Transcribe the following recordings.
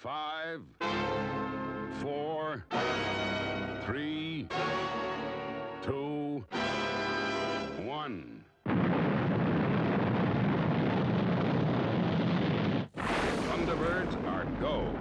5, 4, 3, 2, 1. Thunderbirds are go.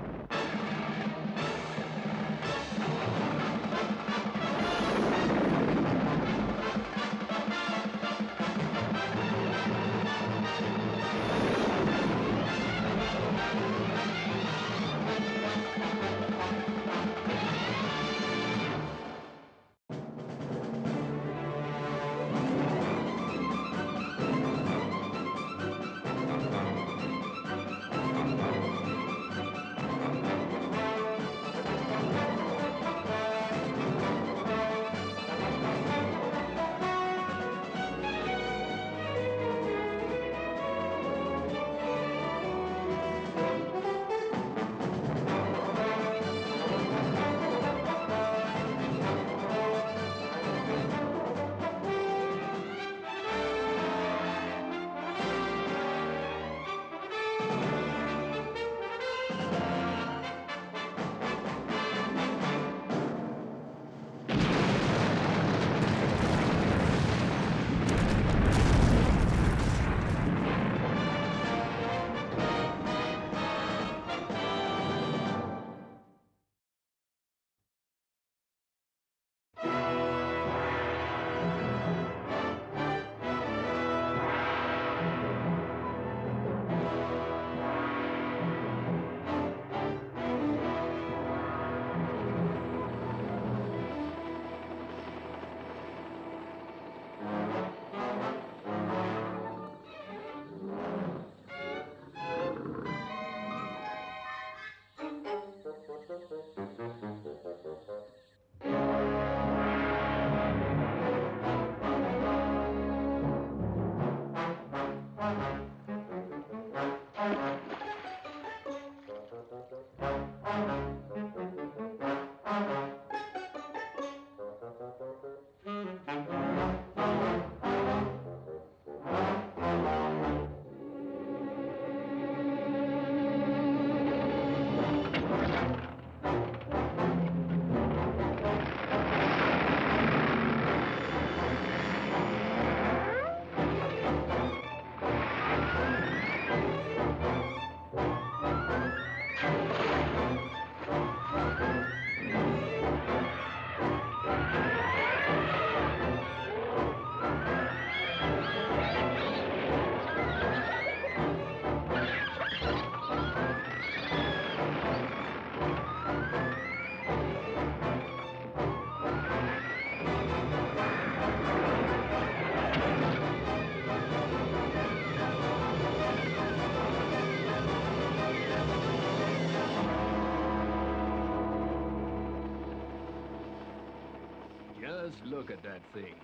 Just look at that thing.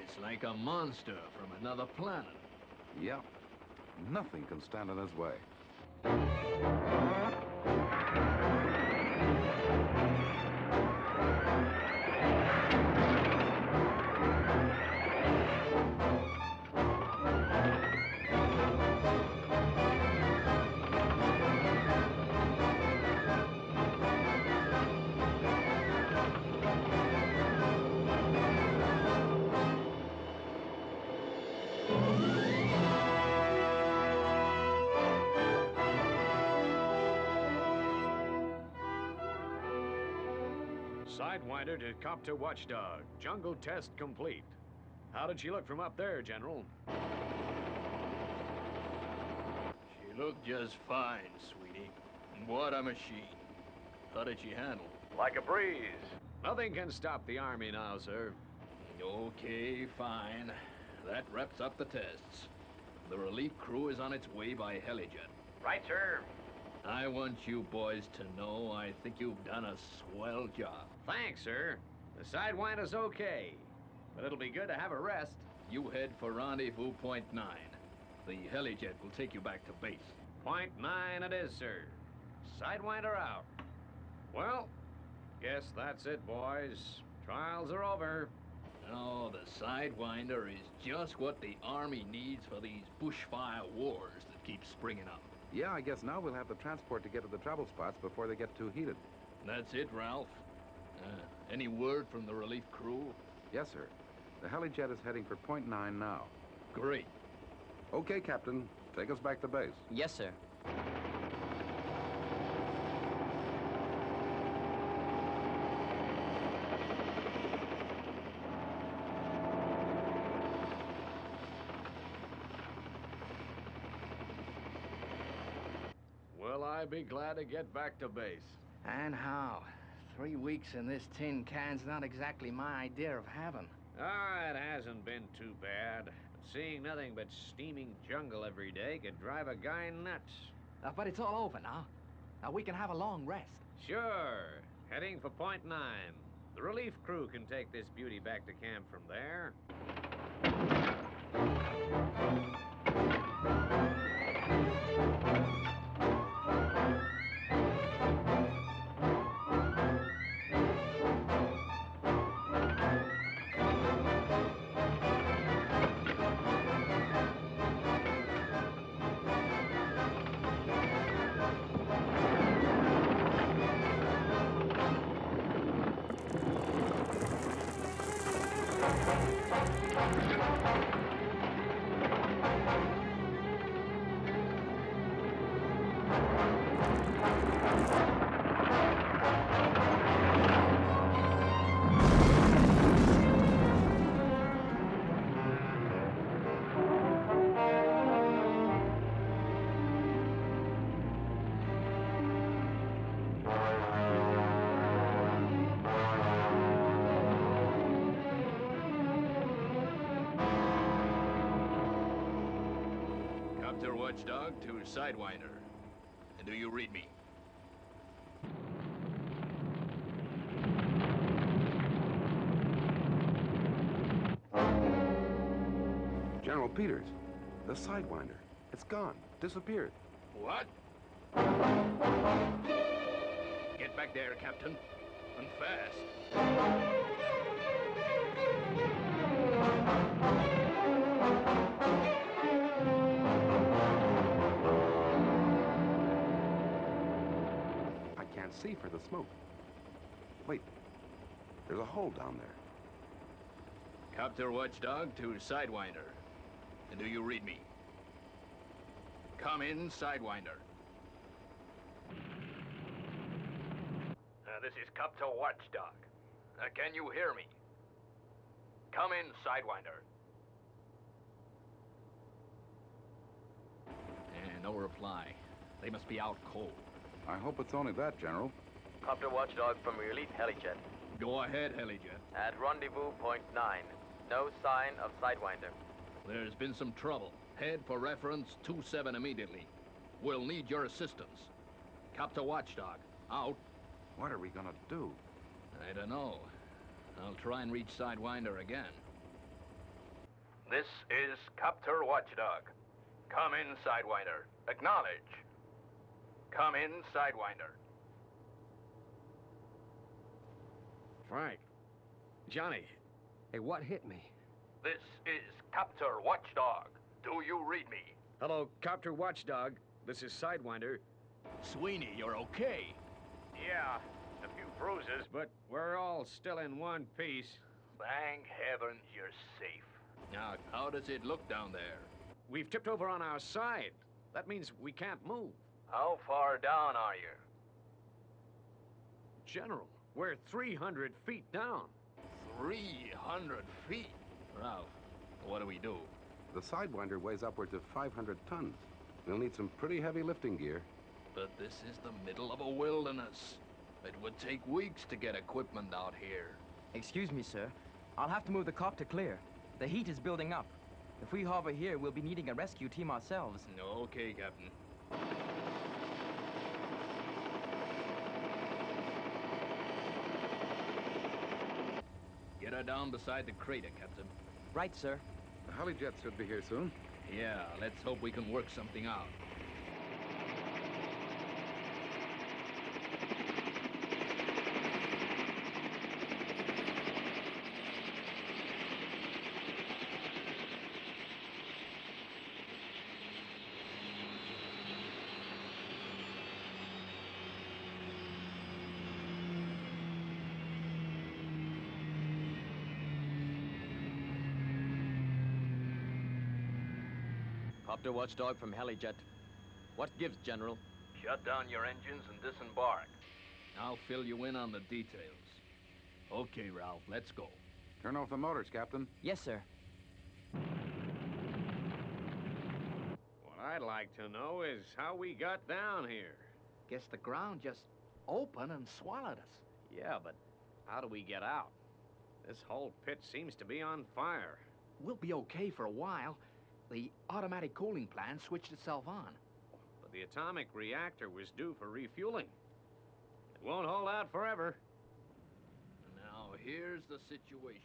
It's like a monster from another planet. Yep. Nothing can stand in his way. Sidewinder to Copter Watchdog. Jungle test complete. How did she look from up there, General? She looked just fine, sweetie. What a machine. How did she handle? Like a breeze. Nothing can stop the Army now, sir. Okay, fine. That wraps up the tests. The relief crew is on its way by helijet. Right, sir. I want you boys to know I think you've done a swell job. Thanks, sir. The Sidewinder's okay, but it'll be good to have a rest. You head for rendezvous point 9. The helijet will take you back to base. Point 9 it is, sir. Sidewinder out. Well, guess that's it, boys. Trials are over. No, the Sidewinder is just what the Army needs for these bushfire wars that keep springing up. Yeah, I guess now we'll have the transport to get to the travel spots before they get too heated. That's it, Ralph. Any word from the relief crew? Yes, sir. The helijet is heading for point 9 now. Great. Okay, Captain. Take us back to base. Yes, sir. Will I be glad to get back to base? And how? 3 weeks in this tin can's not exactly my idea of heaven. Ah, it hasn't been too bad. Seeing nothing but steaming jungle every day could drive a guy nuts. But it's all over now. Now we can have a long rest. Sure. Heading for point 9. The relief crew can take this beauty back to camp from there. Copter Watchdog to Sidewinder. And do you read me? General Peters, the Sidewinder. It's gone. Disappeared. What? Get back there, Captain. And fast. I can't see for the smoke. Wait. There's a hole down there. Copter Watchdog to Sidewinder. And do you read me? Come in, Sidewinder. This is Copter Watchdog. Can you hear me? Come in, Sidewinder. No reply. They must be out cold. I hope it's only that, General. Copter Watchdog from Relief Helijet. Go ahead, Helijet. At rendezvous point 9. No sign of Sidewinder. There's been some trouble. Head for reference 27 immediately. We'll need your assistance. Copter Watchdog, out. What are we gonna do? I don't know. I'll try and reach Sidewinder again. This is Copter Watchdog. Come in, Sidewinder. Acknowledge. Come in, Sidewinder. Frank. Johnny. Hey, what hit me? This is Copter Watchdog. Do you read me? Hello, Copter Watchdog. This is Sidewinder. Sweeney, you're okay. Yeah, a few bruises, but we're all still in one piece. Thank heavens you're safe. Now, how does it look down there? We've tipped over on our side. That means we can't move. How far down are you? General, we're 300 feet down. 300 feet? Ralph, what do we do? The Sidewinder weighs upwards of 500 tons. We'll need some pretty heavy lifting gear. But this is the middle of a wilderness. It would take weeks to get equipment out here. Excuse me, sir. I'll have to move the copter clear. The heat is building up. If we hover here, we'll be needing a rescue team ourselves. Okay, Captain. Get her down beside the crater, Captain. Right, sir. The helijet should be here soon. Yeah, let's hope we can work something out. Copter watchdog from Helijet. What gives, General? Shut down your engines and disembark. I'll fill you in on the details. Okay, Ralph, let's go. Turn off the motors, Captain. Yes, sir. What I'd like to know is how we got down here. Guess the ground just opened and swallowed us. Yeah, but how do we get out? This whole pit seems to be on fire. We'll be okay for a while. The automatic cooling plant switched itself on. But the atomic reactor was due for refueling. It won't hold out forever. Now, here's the situation.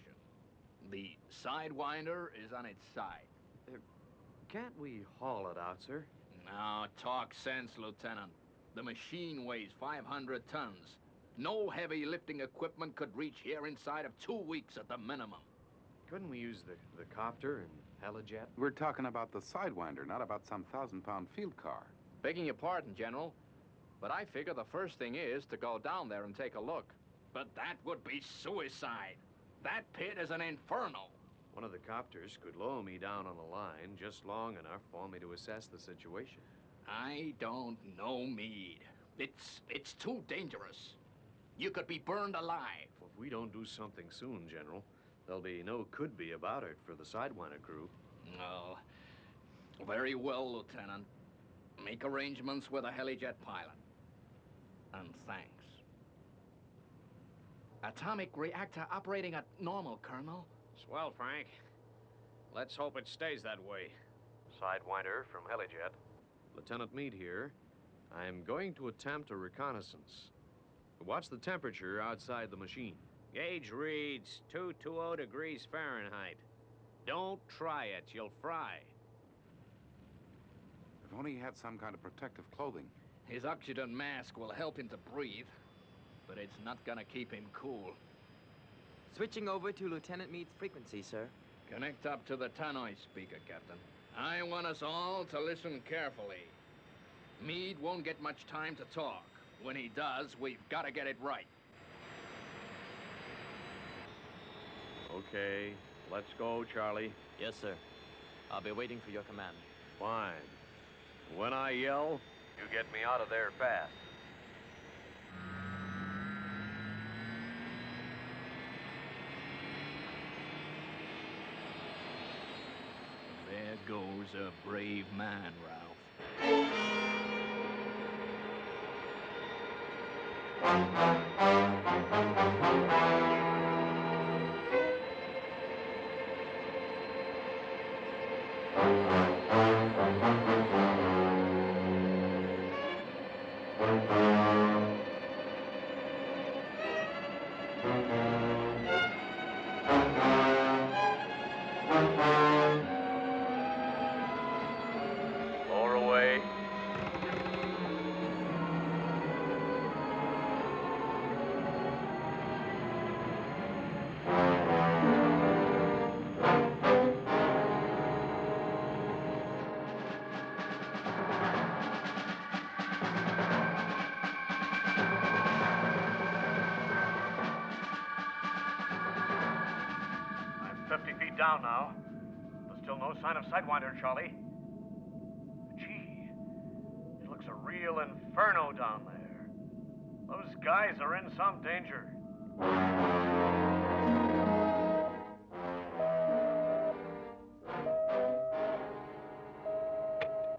The Sidewinder is on its side. Can't we haul it out, sir? Now, talk sense, Lieutenant. The machine weighs 500 tons. No heavy lifting equipment could reach here inside of 2 weeks at the minimum. Couldn't we use the copter and Helijet? We're talking about the Sidewinder, not about some 1,000-pound field car. Begging your pardon, General, but I figure the first thing is to go down there and take a look. But that would be suicide. That pit is an inferno. One of the copters could lower me down on a line just long enough for me to assess the situation. I don't know, Meade. It's too dangerous. You could be burned alive. Well, if we don't do something soon, General, there'll be no could-be about it for the Sidewinder crew. No. Very well, Lieutenant. Make arrangements with a Helijet pilot. And thanks. Atomic reactor operating at normal, Colonel. Swell, Frank. Let's hope it stays that way. Sidewinder from Helijet. Lieutenant Meade here. I'm going to attempt a reconnaissance. Watch the temperature outside the machine. Gauge reads 220 degrees Fahrenheit. Don't try it, you'll fry. If only he had some kind of protective clothing. His oxygen mask will help him to breathe, but it's not gonna keep him cool. Switching over to Lieutenant Meade's frequency, sir. Connect up to the tannoy speaker, Captain. I want us all to listen carefully. Meade won't get much time to talk. When he does, we've got to get it right. Okay, let's go, Charlie. Yes, sir. I'll be waiting for your command. Fine. When I yell, you get me out of there fast. There goes a brave man, Ralph. Lower away. I'm 50 feet down now. There's still no sign of Sidewinder, Charlie. Gee, it looks a real inferno down there. Those guys are in some danger.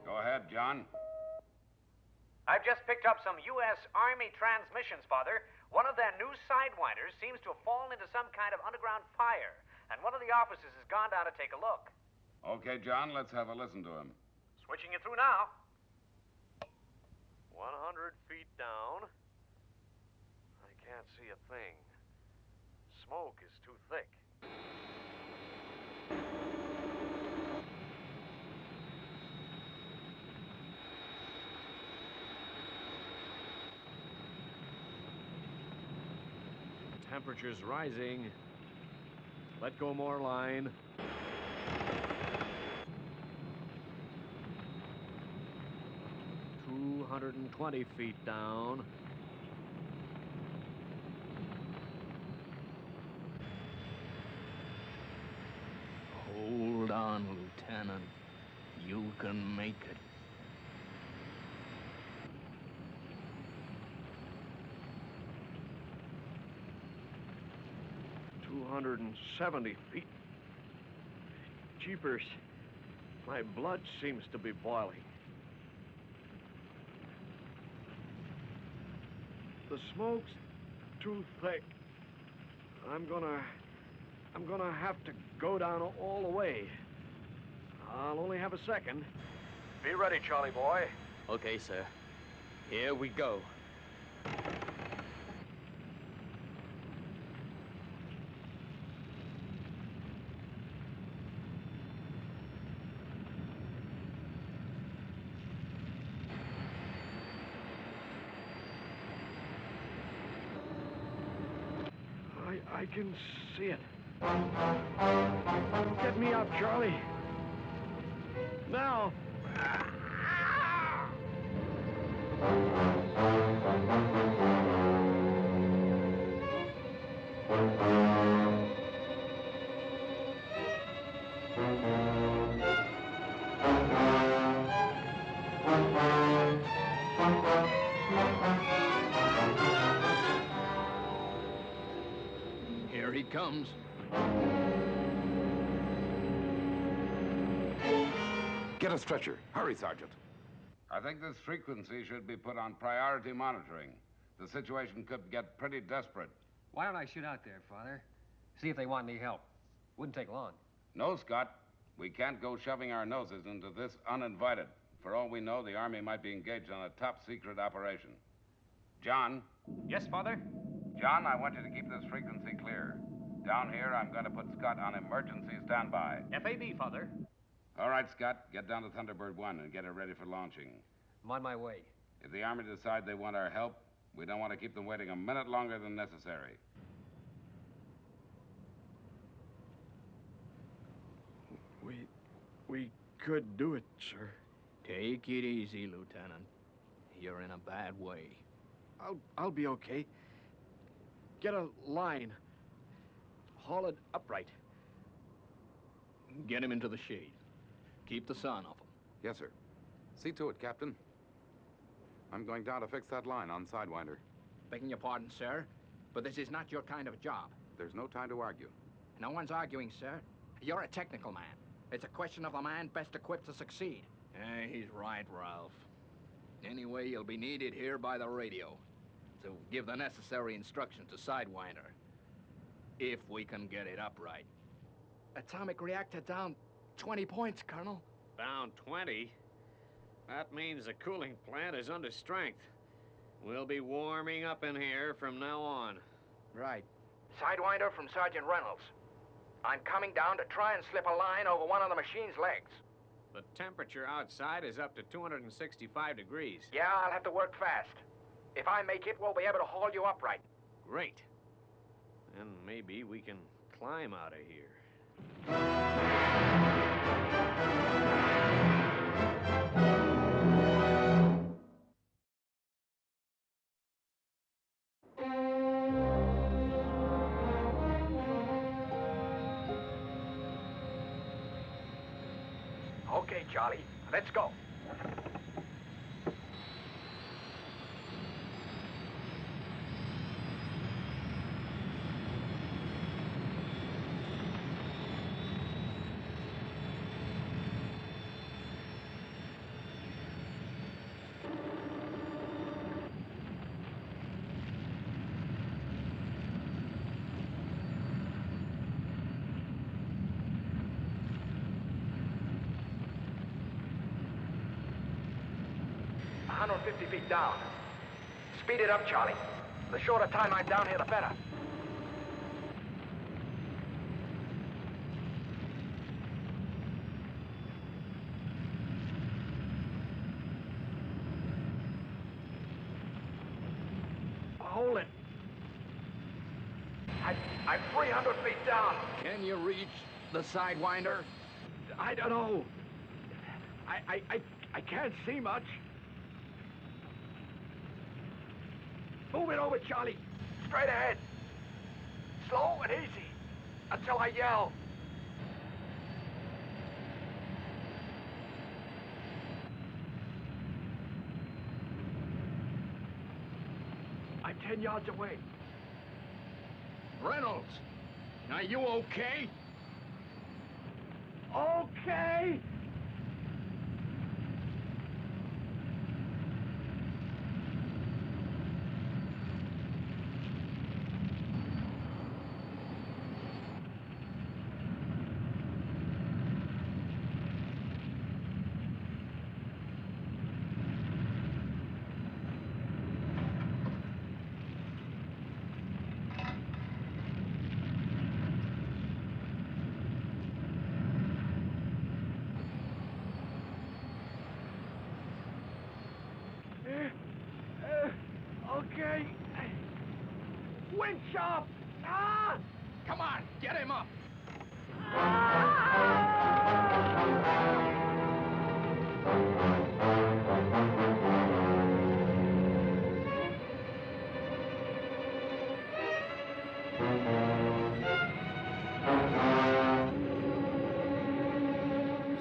Go ahead, John. I've just picked up some U.S. Army transmissions, Father. One of their new Sidewinders seems to have fallen into some kind of underground fire, and one of the officers has gone down to take a look. Okay, John, let's have a listen to him. Switching it through now. 100 feet down. I can't see a thing. Smoke is too thick. Temperature's rising. Let go more line. $220 feet down. Hold on, Lieutenant. You can make it. "270 feet. Jeepers. My blood seems to be boiling. The smoke's too thick. I'm gonna have to go down all the way. I'll only have a second. Be ready, Charlie boy. Okay, sir. Here we go. I can see it. Get me up, Charlie. Now. Here he comes. Get a stretcher. Hurry, Sergeant. I think this frequency should be put on priority monitoring. The situation could get pretty desperate. Why don't I shoot out there, Father? See if they want any help. Wouldn't take long. No, Scott. We can't go shoving our noses into this uninvited. For all we know, the Army might be engaged on a top-secret operation. John? Yes, Father? John, I want you to keep this frequency clear. Down here, I'm going to put Scott on emergency standby. FAB, Father. All right, Scott, get down to Thunderbird 1 and get it ready for launching. I'm on my way. If the Army decide they want our help, we don't want to keep them waiting a minute longer than necessary. We could do it, sir. Take it easy, Lieutenant. You're in a bad way. I'll be okay. Get a line. Haul it upright. Get him into the shade. Keep the sun off him. Yes, sir. See to it, Captain. I'm going down to fix that line on Sidewinder. Begging your pardon, sir, but this is not your kind of a job. There's no time to argue. No one's arguing, sir. You're a technical man. It's a question of the man best equipped to succeed. He's right, Ralph. Anyway, you'll be needed here by the radio to give the necessary instruction to Sidewinder. If we can get it upright. Atomic reactor down 20 points, Colonel. Down 20? That means the cooling plant is under strength. We'll be warming up in here from now on. Right. Sidewinder from Sergeant Reynolds. I'm coming down to try and slip a line over one of the machine's legs. The temperature outside is up to 265 degrees. Yeah, I'll have to work fast. If I make it, we'll be able to haul you upright. Great. And maybe we can climb out of here. Okay, Charlie, let's go. $150 feet down. Speed it up, Charlie. The shorter time I'm down here, the better. Hold it. I'm 300 feet down. Can you reach the Sidewinder? I don't know. I can't see much. Move it over, Charlie. Straight ahead. Slow and easy. Until I yell. 10 yards away. Reynolds, are you okay? Okay. Okay. Wind sharp. Ah! Come on, get him up.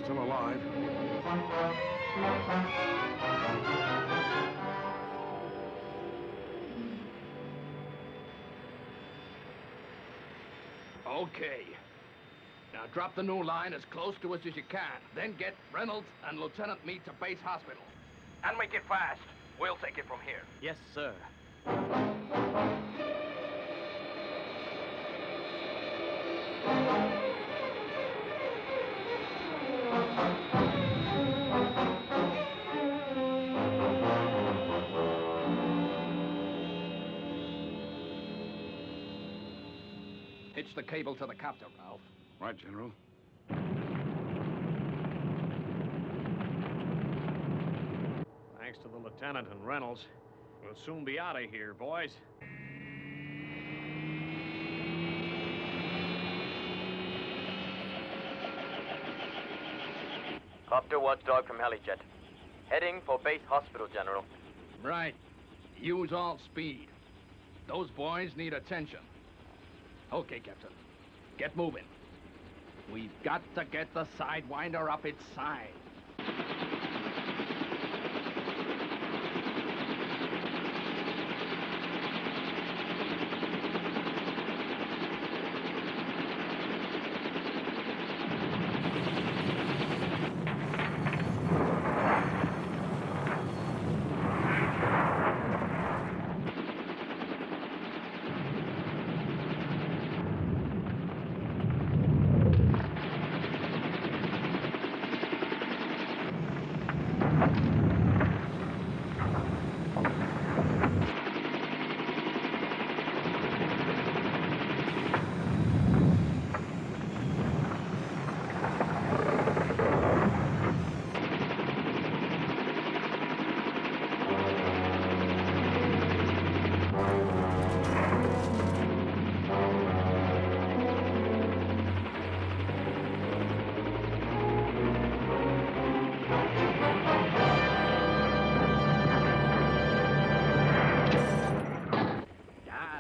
Still alive. Okay. Now drop the new line as close to us as you can. Then get Reynolds and Lieutenant Meade to base hospital. And make it fast. We'll take it from here. Yes, sir. Hitch the cable to the copter, Ralph. Right, General. Thanks to the lieutenant and Reynolds. We'll soon be out of here, boys. Copter watchdog from Helijet. Heading for base hospital, General. Right. Use all speed. Those boys need attention. Okay, Captain. Get moving. We've got to get the Sidewinder up its side.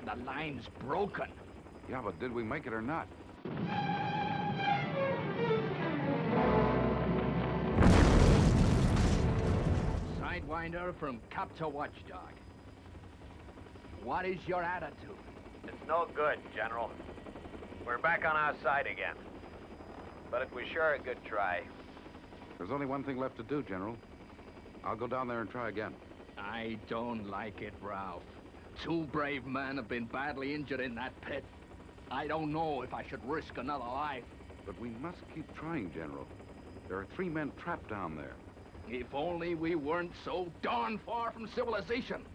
The line's broken. Yeah, but did we make it or not? Sidewinder from Copter Watchdog. What is your attitude? It's no good, General. We're back on our side again. But it was sure a good try. There's only one thing left to do, General. I'll go down there and try again. I don't like it, Ralph. 2 brave men have been badly injured in that pit. I don't know if I should risk another life. But we must keep trying, General. There are 3 men trapped down there. If only we weren't so darn far from civilization.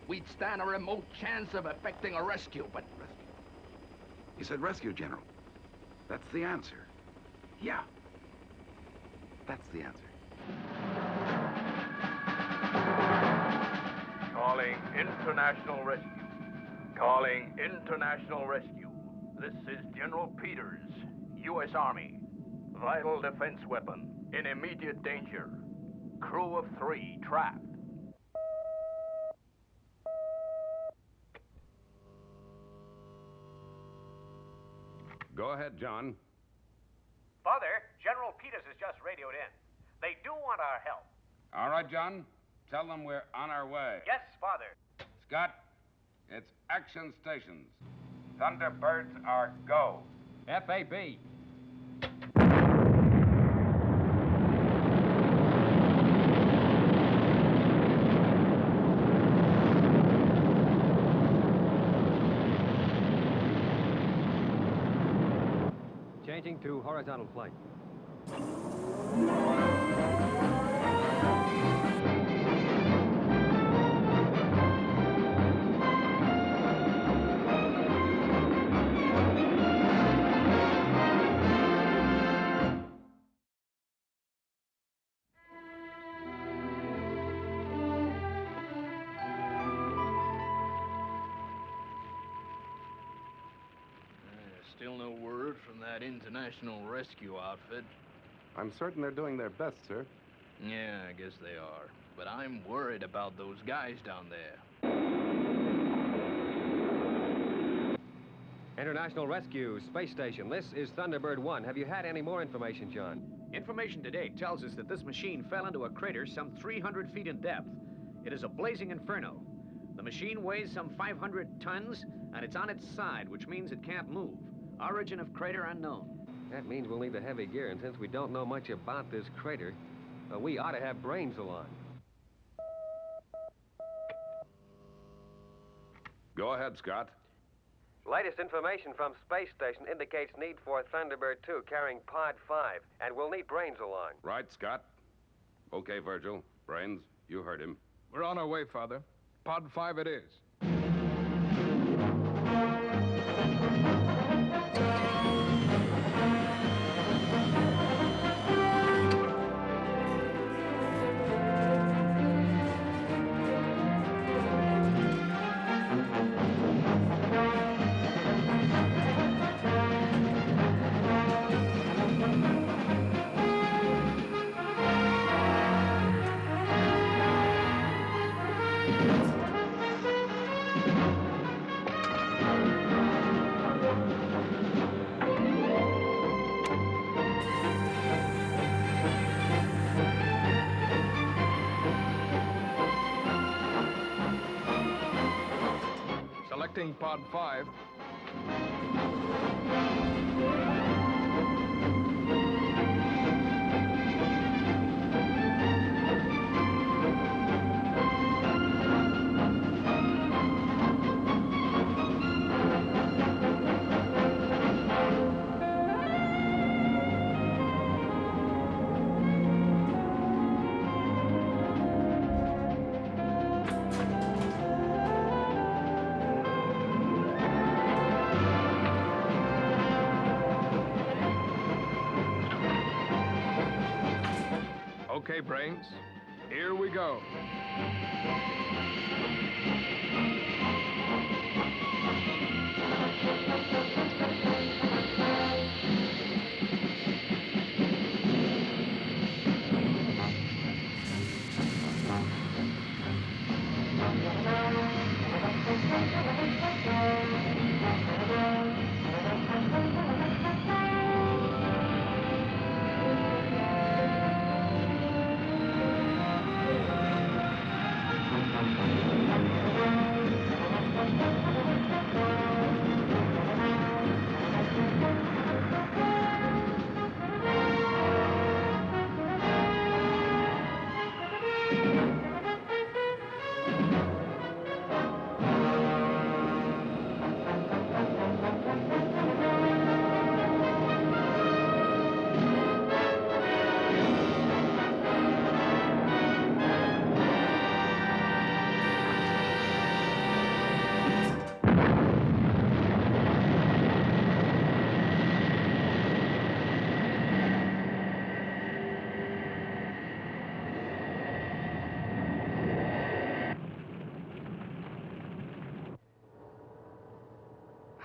We'd stand a remote chance of effecting a rescue, but... You said rescue, General. That's the answer. Yeah. That's the answer. Calling International Rescue. Calling International Rescue. This is General Peters, U.S. Army. Vital defense weapon. In immediate danger. Crew of 3 trapped. Go ahead, John. Father, General Peters has just radioed in. They do want our help. All right, John. Tell them we're on our way. Yes, Father. Scott, It's action stations. Thunderbirds are go. FAB. Changing to horizontal flight. Still no word from that international rescue outfit. I'm certain they're doing their best, sir. Yeah, I guess they are. But I'm worried about those guys down there. International Rescue Space Station. This is Thunderbird 1. Have you had any more information, John? Information today tells us that this machine fell into a crater some 300 feet in depth. It is a blazing inferno. The machine weighs some 500 tons, and it's on its side, which means it can't move. Origin of crater unknown. That means we'll need the heavy gear, and since we don't know much about this crater, we ought to have brains along. Go ahead, Scott. Latest information from Space Station indicates need for Thunderbird 2 carrying Pod 5, and we'll need brains along. Right, Scott? Okay, Virgil. Brains, you heard him. We're on our way, Father. Pod 5 it is. Selecting Pod 5. Okay, Brains, here we go.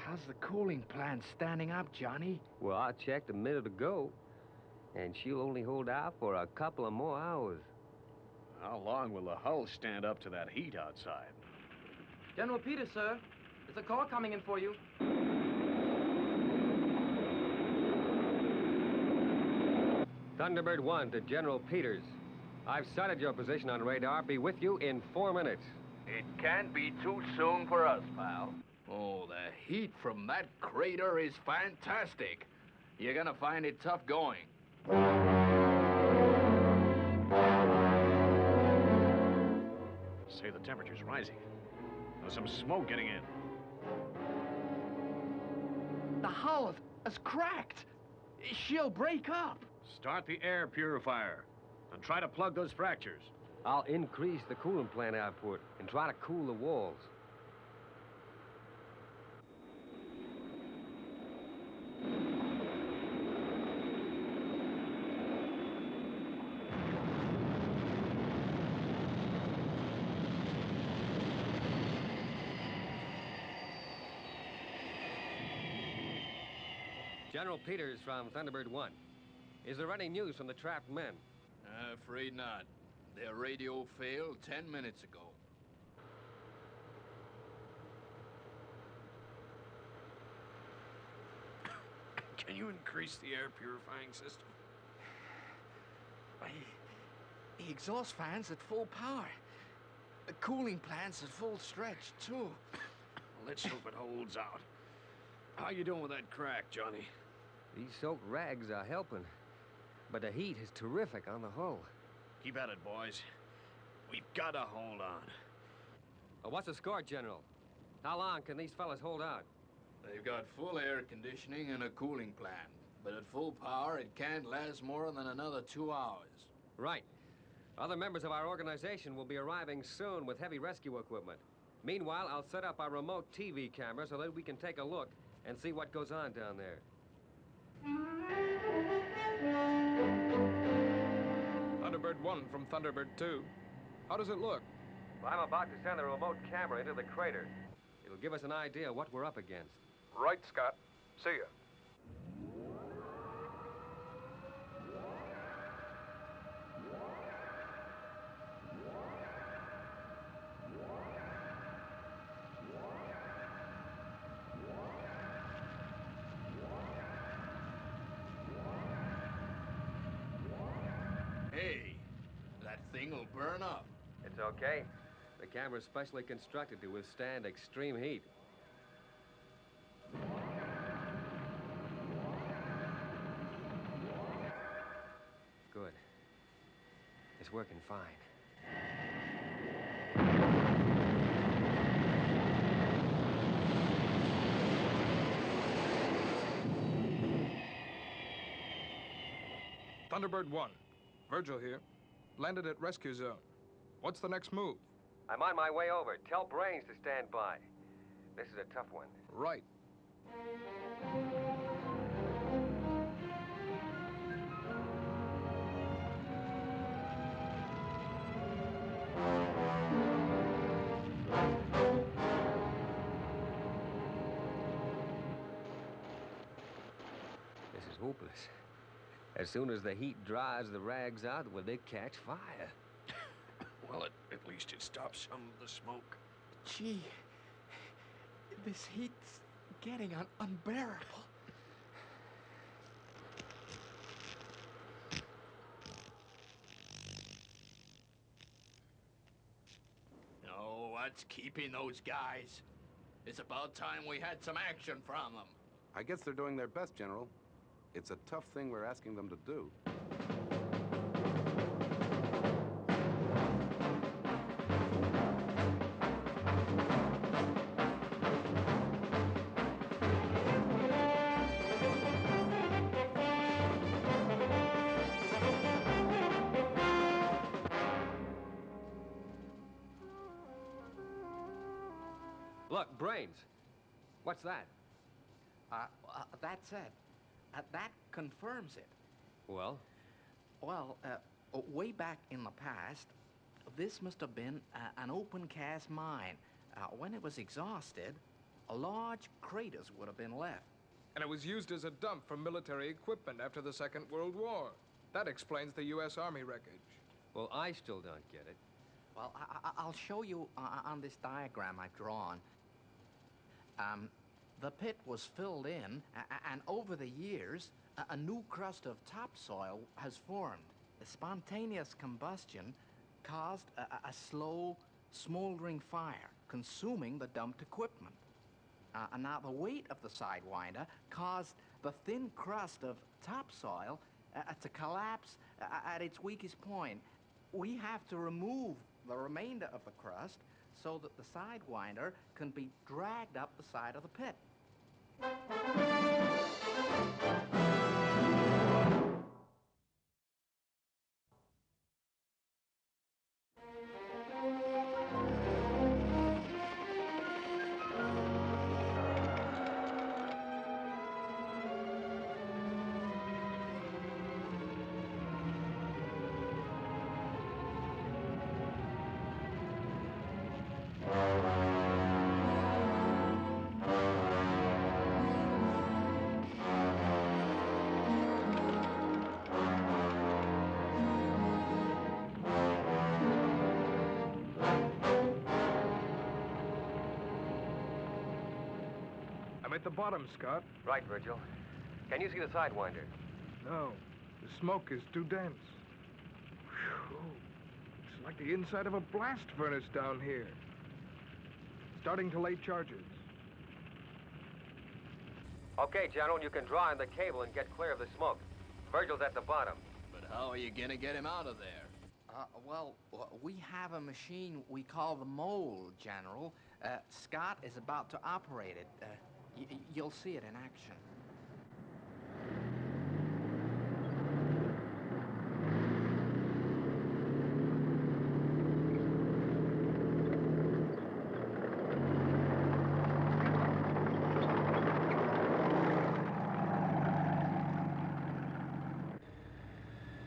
How's the cooling plant standing up, Johnny? Well, I checked a minute ago, and she'll only hold out for a couple of more hours. How long will the hull stand up to that heat outside? General Peters, sir. There's a call coming in for you. Thunderbird 1 to General Peters. I've sighted your position on radar. Be with you in 4 minutes. It can't be too soon for us, pal. Oh, the heat from that crater is fantastic. You're gonna find it tough going. Say the temperature's rising. There's some smoke getting in. The hull has cracked. She'll break up. Start the air purifier and try to plug those fractures. I'll increase the coolant plant output and try to cool the walls. General Peters from Thunderbird 1. Is there any news from the trapped men? Afraid not. Their radio failed 10 minutes ago. Can you increase the air purifying system? The exhaust fan's at full power. The cooling plant's at full stretch, too. Well, let's hope it holds out. How you doing with that crack, Johnny? These soaked rags are helping, but the heat is terrific on the hull. Keep at it, boys. We've got to hold on. What's the score, General? How long can these fellas hold out? They've got full air conditioning and a cooling plant. But at full power, it can't last more than another 2 hours. Right. Other members of our organization will be arriving soon with heavy rescue equipment. Meanwhile, I'll set up our remote TV camera so that we can take a look and see what goes on down there. Thunderbird 1 from Thunderbird 2. How does it look? Well, I'm about to send the remote camera into the crater. It'll give us an idea what we're up against. Right, Scott. See ya. Hey, that thing will burn up. It's okay. The camera's specially constructed to withstand extreme heat. Good. It's working fine. Thunderbird 1. Virgil here. Landed at rescue zone. What's the next move? I'm on my way over. Tell Brains to stand by. This is a tough one. Right. This is hopeless. As soon as the heat dries the rags out, will they catch fire? Well, at least it stops some of the smoke. Gee, this heat's getting unbearable. Oh, what's keeping those guys? It's about time we had some action from them. I guess they're doing their best, General. It's a tough thing we're asking them to do. Look, Brains. What's that? That's it. That confirms it. Well? Well, way back in the past, this must have been an open-cast mine. When it was exhausted, large craters would have been left. And it was used as a dump for military equipment after the Second World War. That explains the U.S. Army wreckage. Well, I still don't get it. Well, I'll show you on this diagram I've drawn. The pit was filled in, and over the years, a new crust of topsoil has formed. The spontaneous combustion caused a slow, smoldering fire, consuming the dumped equipment. And now the weight of the Sidewinder caused the thin crust of topsoil to collapse at its weakest point. We have to remove the remainder of the crust so that the Sidewinder can be dragged up the side of the pit. I'm at the bottom, Scott. Right, Virgil. Can you see the Sidewinder? No, the smoke is too dense. Whew. It's like the inside of a blast furnace down here. Starting to lay charges. Okay, General, you can draw in the cable and get clear of the smoke. Virgil's at the bottom. But how are you gonna get him out of there? Well, we have a machine we call the mole, General. Scott is about to operate it. You'll see it in action.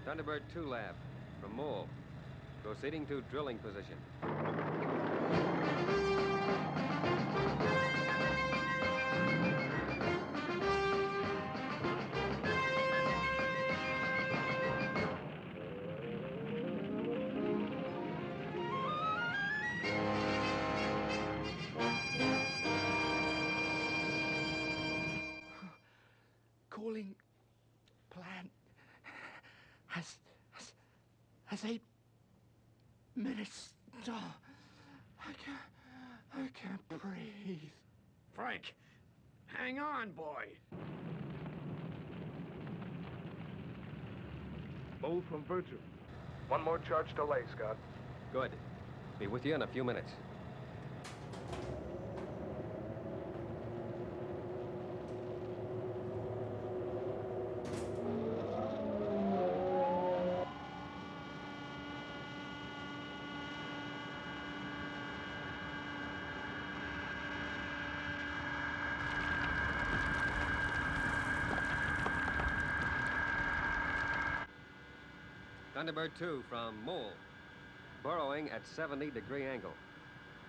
Thunderbird 2 lab, from Mole. Proceeding to drilling position. Cooling plant has 8 minutes. Oh, I can't breathe. Frank, hang on, boy. Mole from Virgil. One more charge delay, Scott. Good. Be with you in a few minutes. Thunderbird 2 from Mole. Burrowing at 70-degree angle.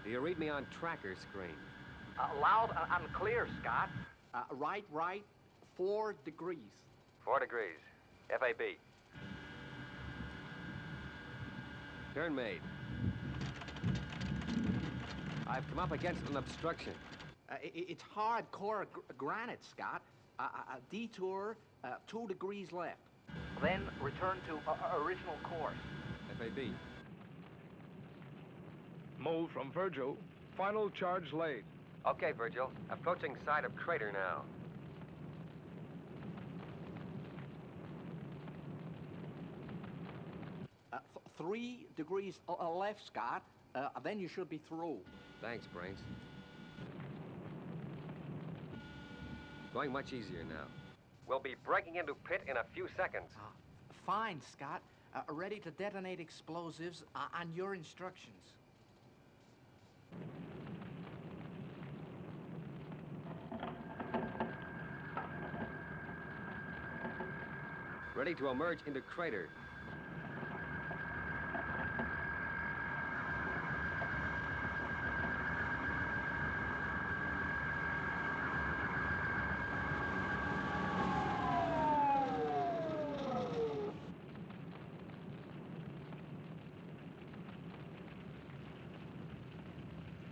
Do you read me on tracker screen? Loud and clear, Scott. Right, 4 degrees. 4 degrees. FAB. Turn made. I've come up against an obstruction. It's hardcore granite, Scott. A detour 2 degrees left. Then return to original course. FAB. Mole from Virgil. Final charge laid. Okay, Virgil. Approaching side of crater now. Uh, 3 degrees left, Scott. Then you should be through. Thanks, Brains. Going much easier now. We'll be breaking into pit in a few seconds. Fine, Scott. Ready to detonate explosives on your instructions. Ready to emerge into crater.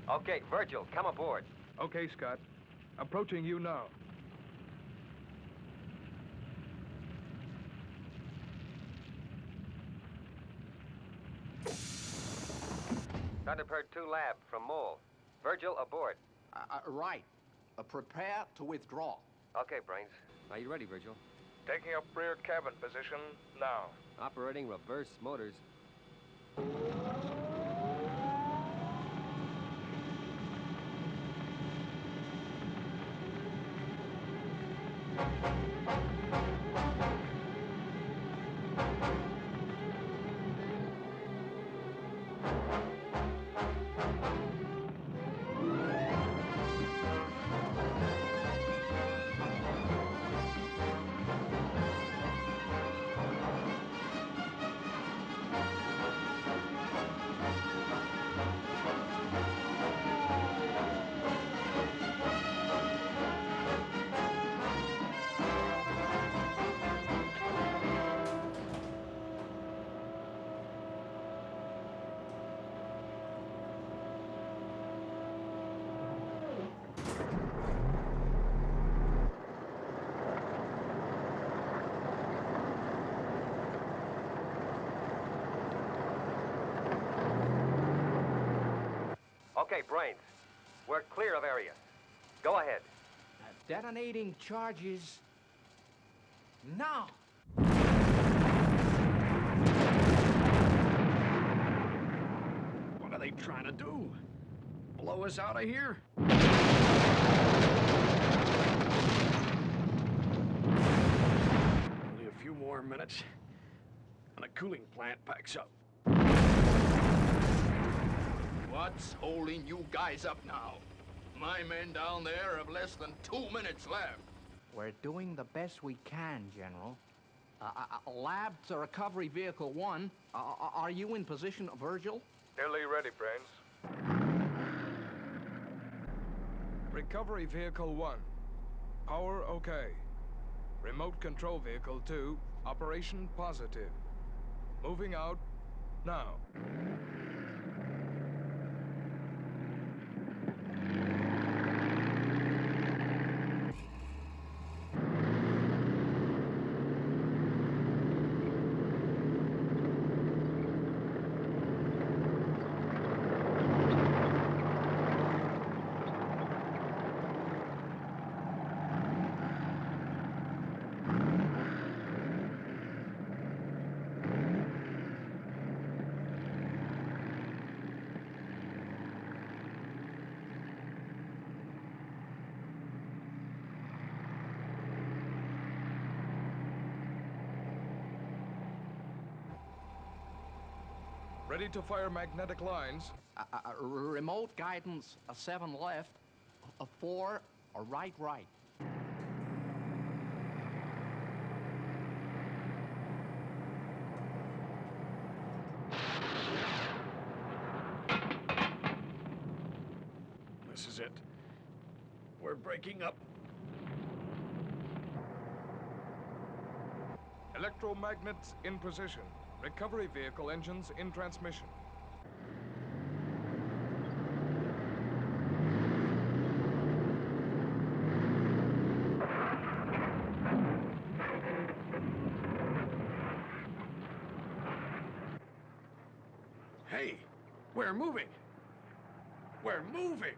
Okay, Virgil, come aboard. Okay, Scott. Approaching you now. Thunderbird 2 Lab from Mole. Virgil aboard. Right. Prepare to withdraw. Okay, Brains. Are you ready, Virgil? Taking up rear cabin position now. Operating reverse motors. Okay, Brains. We're clear of area. Go ahead. Detonating charges now. What are they trying to do? Blow us out of here? Only a few more minutes, and the cooling plant packs up. What's holding you guys up now? My men down there have less than 2 minutes left. We're doing the best we can, General. Lab to Recovery Vehicle 1. Are you in position, Virgil? Nearly ready, Brains. Recovery Vehicle 1. Power okay. Remote Control Vehicle 2. Operation positive. Moving out now. Ready to fire magnetic lines. Remote guidance, 7 left, 4 right. This is it. We're breaking up. Electromagnets in position. Recovery vehicle engines in transmission. Hey, we're moving. We're moving.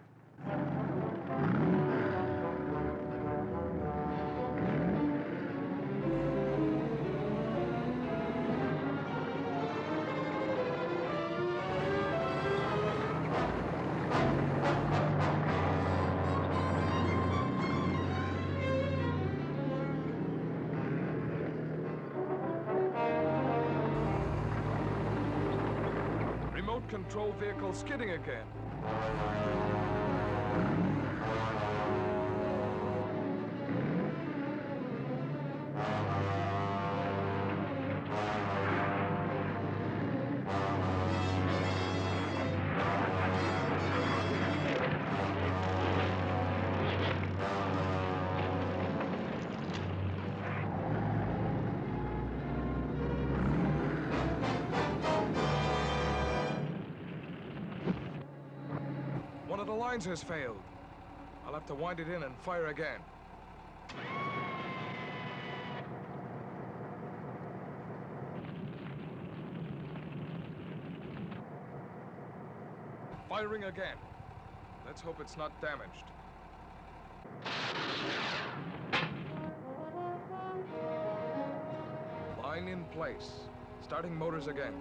Remote control vehicle skidding again. One of the lines has failed. I'll have to wind it in and fire again. Firing again. Let's hope it's not damaged. Line in place. Starting motors again.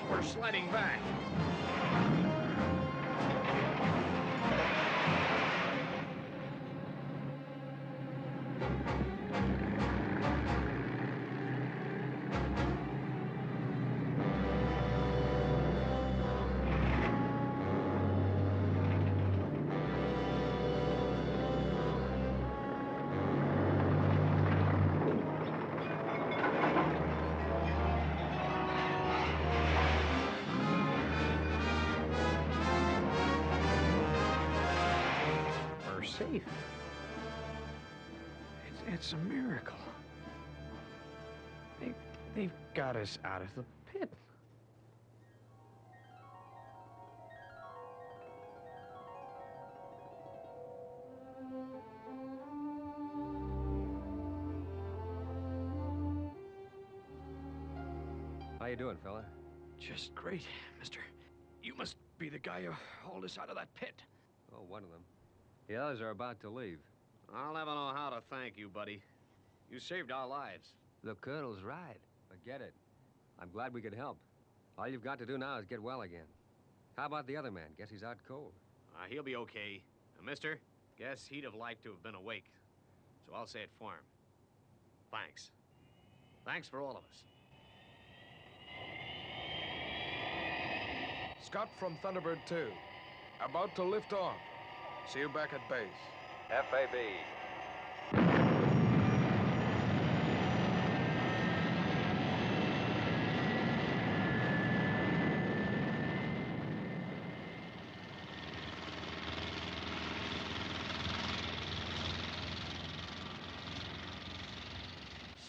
We're sliding back. Safe. It's a miracle. They've got us out of the pit. How you doing, fella? Just great, mister. You must be the guy who hauled us out of that pit. Oh, one of them. The others are about to leave. I'll never know how to thank you, buddy. You saved our lives. The Colonel's right. Forget it. I'm glad we could help. All you've got to do now is get well again. How about the other man? Guess he's out cold. He'll be okay. Mister, guess he'd have liked to have been awake. So I'll say it for him. Thanks. Thanks for all of us. Scott from Thunderbird 2. About to lift off. See you back at base. FAB.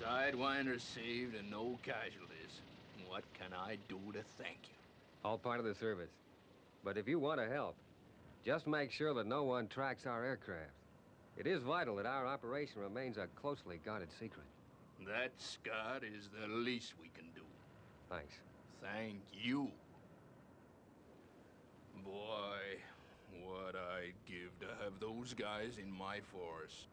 Sidewinder saved and no casualties. What can I do to thank you? All part of the service. But if you want to help, just make sure that no one tracks our aircraft. It is vital that our operation remains a closely guarded secret. That, Scott, is the least we can do. Thanks. Thank you. Boy, what I'd give to have those guys in my force.